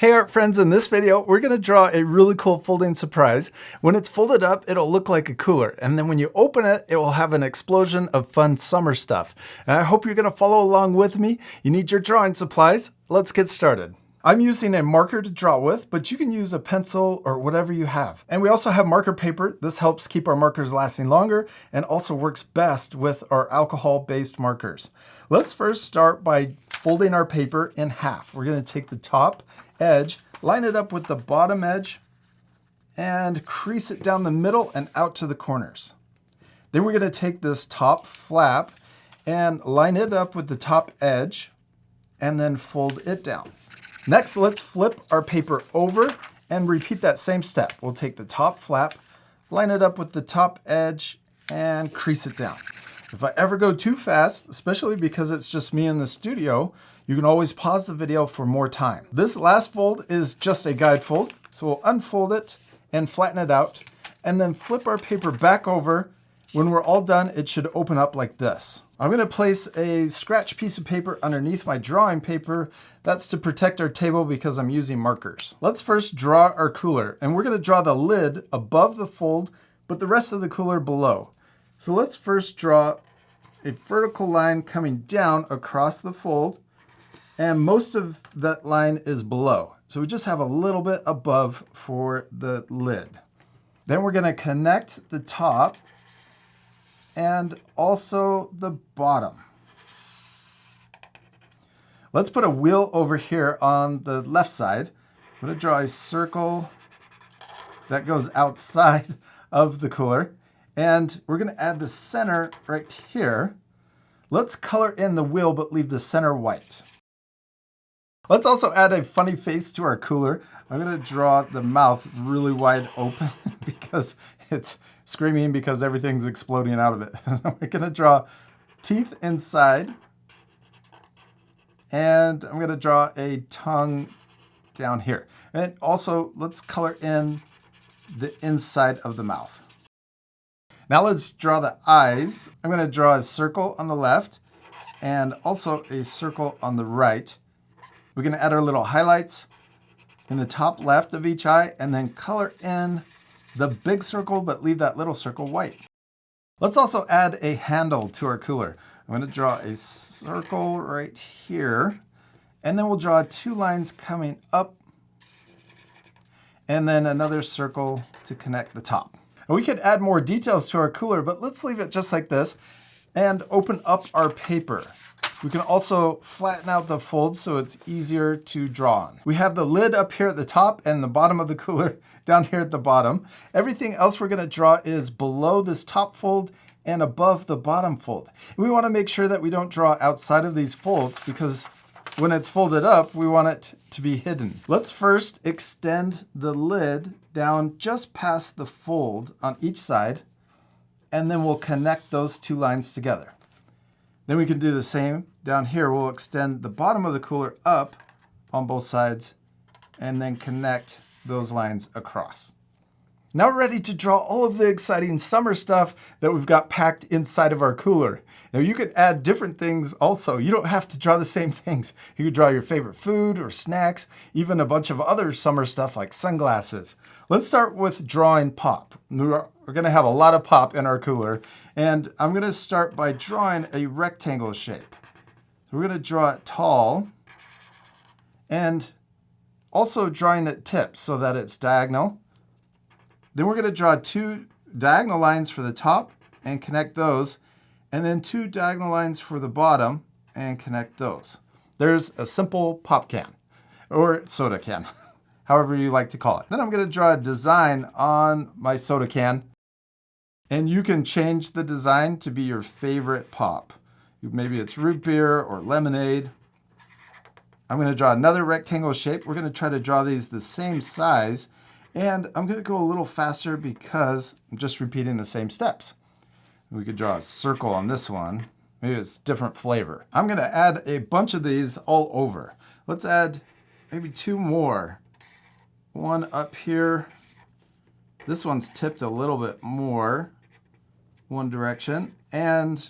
Hey art friends, in this video, we're gonna draw a really cool folding surprise. When it's folded up, it'll look like a cooler. And then when you open it, it will have an explosion of fun summer stuff. And I hope you're gonna follow along with me. You need your drawing supplies. Let's get started. I'm using a marker to draw with, but you can use a pencil or whatever you have. And we also have marker paper. This helps keep our markers lasting longer and also works best with our alcohol-based markers. Let's first start by folding our paper in half. We're gonna take the top edge, line it up with the bottom edge, and crease it down the middle and out to the corners. Then we're gonna take this top flap and line it up with the top edge and then fold it down. Next, let's flip our paper over and repeat that same step. We'll take the top flap, line it up with the top edge, and crease it down. If I ever go too fast, especially because it's just me in the studio, you can always pause the video for more time. This last fold is just a guide fold, so we'll unfold it and flatten it out, and then flip our paper back over. When we're all done, it should open up like this. I'm gonna place a scratch piece of paper underneath my drawing paper. That's to protect our table because I'm using markers. Let's first draw our cooler, and we're gonna draw the lid above the fold, but the rest of the cooler below. So let's first draw a vertical line coming down across the fold, and most of that line is below. So we just have a little bit above for the lid. Then we're gonna connect the top and also the bottom. Let's put a wheel over here on the left side. I'm gonna draw a circle that goes outside of the cooler, and we're gonna add the center right here. Let's color in the wheel, but leave the center white. Let's also add a funny face to our cooler. I'm gonna draw the mouth really wide open because it's screaming because everything's exploding out of it. We're gonna draw teeth inside, and I'm gonna draw a tongue down here. And also, let's color in the inside of the mouth. Now let's draw the eyes. I'm gonna draw a circle on the left and also a circle on the right. We're gonna add our little highlights in the top left of each eye and then color in the big circle, but leave that little circle white. Let's also add a handle to our cooler. I'm gonna draw a circle right here, and then we'll draw two lines coming up and then another circle to connect the top. And we could add more details to our cooler, but let's leave it just like this and open up our paper. We can also flatten out the folds so it's easier to draw on. We have the lid up here at the top and the bottom of the cooler down here at the bottom. Everything else we're gonna draw is below this top fold and above the bottom fold. And we wanna make sure that we don't draw outside of these folds because when it's folded up, we want it to be hidden. Let's first extend the lid down just past the fold on each side, and then we'll connect those two lines together. Then we can do the same down here. We'll extend the bottom of the cooler up on both sides and then connect those lines across. Now we're ready to draw all of the exciting summer stuff that we've got packed inside of our cooler. Now you could add different things also. You don't have to draw the same things. You could draw your favorite food or snacks, even a bunch of other summer stuff like sunglasses. Let's start with drawing pop. We're gonna have a lot of pop in our cooler, and I'm gonna start by drawing a rectangle shape. So we're gonna draw it tall, and also drawing it tipped so that it's diagonal. Then we're gonna draw two diagonal lines for the top and connect those, and then two diagonal lines for the bottom and connect those. There's a simple pop can, or soda can, however you like to call it. Then I'm gonna draw a design on my soda can, and you can change the design to be your favorite pop. Maybe it's root beer or lemonade. I'm gonna draw another rectangle shape. We're gonna try to draw these the same size, and I'm gonna go a little faster because I'm just repeating the same steps. We could draw a circle on this one. Maybe it's different flavor. I'm gonna add a bunch of these all over. Let's add maybe two more. One up here. This one's tipped a little bit more, one direction, and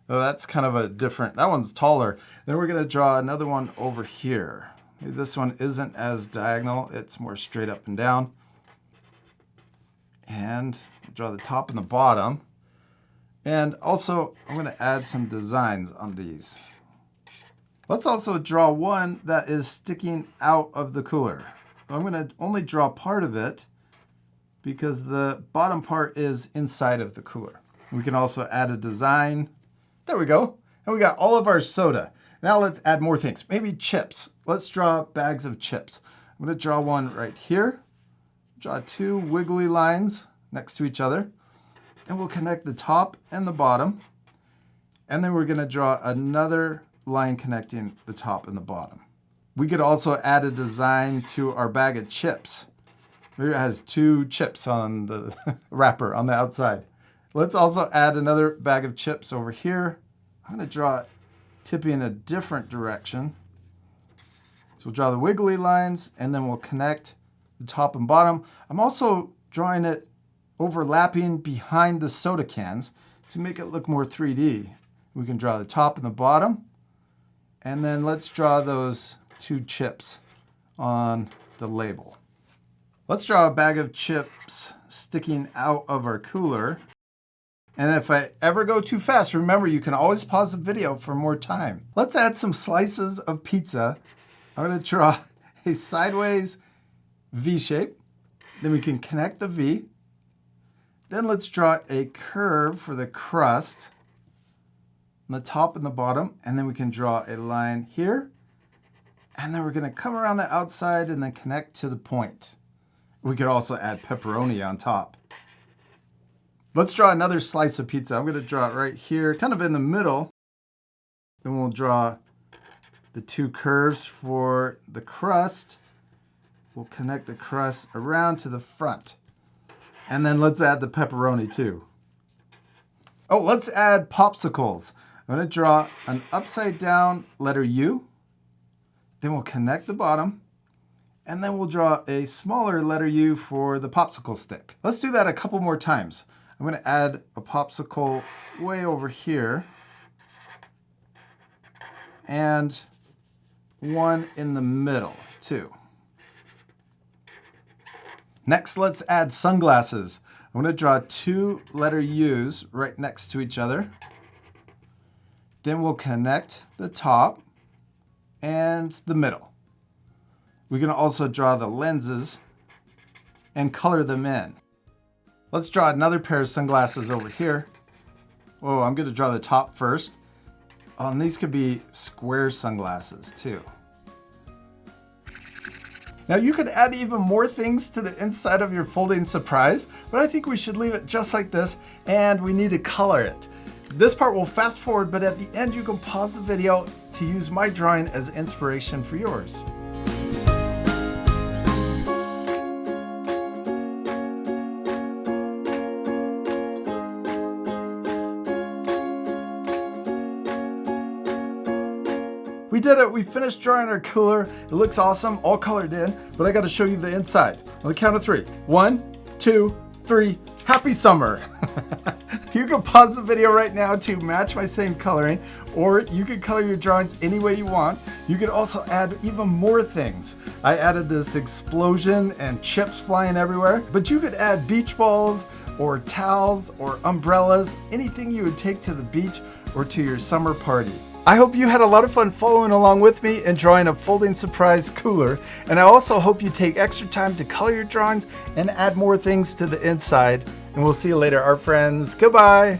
oh, that's kind of a different, that one's taller. Then we're gonna draw another one over here. Maybe this one isn't as diagonal, it's more straight up and down. And draw the top and the bottom. And also, I'm going to add some designs on these. Let's also draw one that is sticking out of the cooler. I'm going to only draw part of it because the bottom part is inside of the cooler. We can also add a design. There we go. And we got all of our soda. Now let's add more things. Maybe chips. Let's draw bags of chips. I'm going to draw one right here. Draw two wiggly lines next to each other. And we'll connect the top and the bottom. And then we're going to draw another line connecting the top and the bottom. We could also add a design to our bag of chips. Maybe it has two chips on the wrapper on the outside. Let's also add another bag of chips over here. I'm going to draw it tipping in a different direction. So we'll draw the wiggly lines and then we'll connect the top and bottom. I'm also drawing it overlapping behind the soda cans to make it look more 3D. We can draw the top and the bottom. And then let's draw those two chips on the label. Let's draw a bag of chips sticking out of our cooler. And if I ever go too fast, remember you can always pause the video for more time. Let's add some slices of pizza. I'm going to draw a sideways V shape. Then we can connect the V. Then let's draw a curve for the crust on the top and the bottom. And then we can draw a line here. And then we're going to come around the outside and then connect to the point. We could also add pepperoni on top. Let's draw another slice of pizza. I'm going to draw it right here, kind of in the middle. Then we'll draw the two curves for the crust. We'll connect the crust around to the front. And then let's add the pepperoni too. Oh, let's add popsicles. I'm going to draw an upside down letter U. Then we'll connect the bottom. And then we'll draw a smaller letter U for the popsicle stick. Let's do that a couple more times. I'm going to add a popsicle way over here. And one in the middle, too. Next, let's add sunglasses. I'm going to draw two letter U's right next to each other. Then we'll connect the top and the middle. We can also draw the lenses and color them in. Let's draw another pair of sunglasses over here. Oh, I'm going to draw the top first. Oh, and these could be square sunglasses too. Now you could add even more things to the inside of your folding surprise, but I think we should leave it just like this, and we need to color it. This part will fast forward, but at the end you can pause the video to use my drawing as inspiration for yours. We did it, we finished drawing our cooler. It looks awesome, all colored in, but I gotta show you the inside. On the count of three. 1, 2, 3, happy summer. You can pause the video right now to match my same coloring, or you can color your drawings any way you want. You could also add even more things. I added this explosion and chips flying everywhere, but you could add beach balls or towels or umbrellas, anything you would take to the beach or to your summer party. I hope you had a lot of fun following along with me and drawing a folding surprise cooler, and I also hope you take extra time to color your drawings and add more things to the inside. And we'll see you later, art friends. Goodbye.